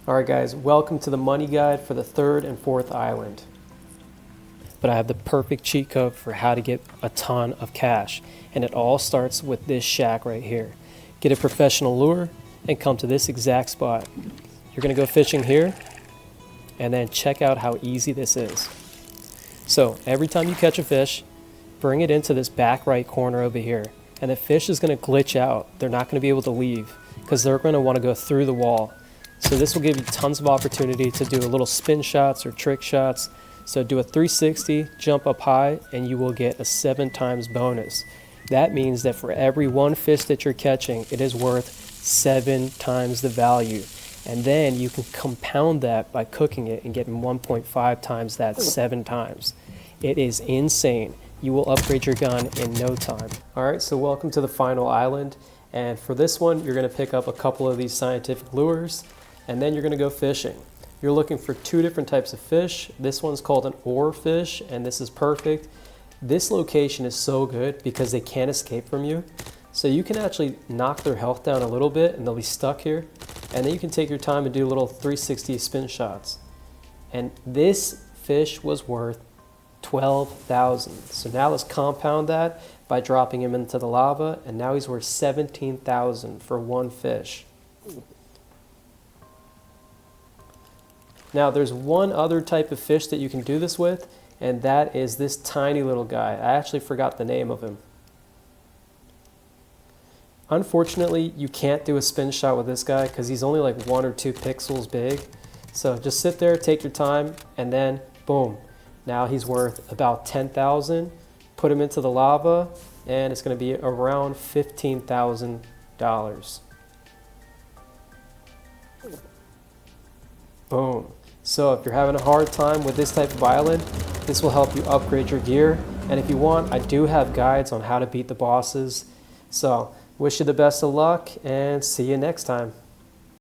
Alright guys, welcome to the money guide for the third and fourth island. But I have the perfect cheat code for how to get a ton of cash. And it all starts with this shack right here. Get a professional lure and come to this exact spot. You're going to go fishing here and then check out how easy this is. So every time you catch a fish, bring it into this back right corner over here. And the fish is going to glitch out. They're not going to be able to leave because they're going to want to go through the wall. So this will give you tons of opportunity to do a little spin shots or trick shots. So do a 360, jump up high, and you will get a 7 times bonus. That means that for every one fish that you're catching, it is worth 7 times the value. And then you can compound that by cooking it and getting 1.5 times that 7 times. It is insane. You will upgrade your gun in no time. All right, so welcome to the final island. And for this one, you're gonna pick up a couple of these scientific lures, and then you're gonna go fishing. You're looking for 2 different types of fish. This one's called an oar fish, and this is perfect. This location is so good because they can't escape from you. So you can actually knock their health down a little bit and they'll be stuck here. And then you can take your time and do little 360 spin shots. And this fish was worth 12,000. So now let's compound that by dropping him into the lava, and now he's worth 17,000 for one fish. Now there's one other type of fish that you can do this with, and that is this tiny little guy. I actually forgot the name of him. Unfortunately, you can't do a spin shot with this guy because he's only like 1 or 2 pixels big. So just sit there, take your time, and then boom. Now he's worth about 10,000. Put him into the lava, and it's going to be around $15,000. Boom. So if you're having a hard time with this type of island, this will help you upgrade your gear. And if you want, I do have guides on how to beat the bosses. So wish you the best of luck and see you next time.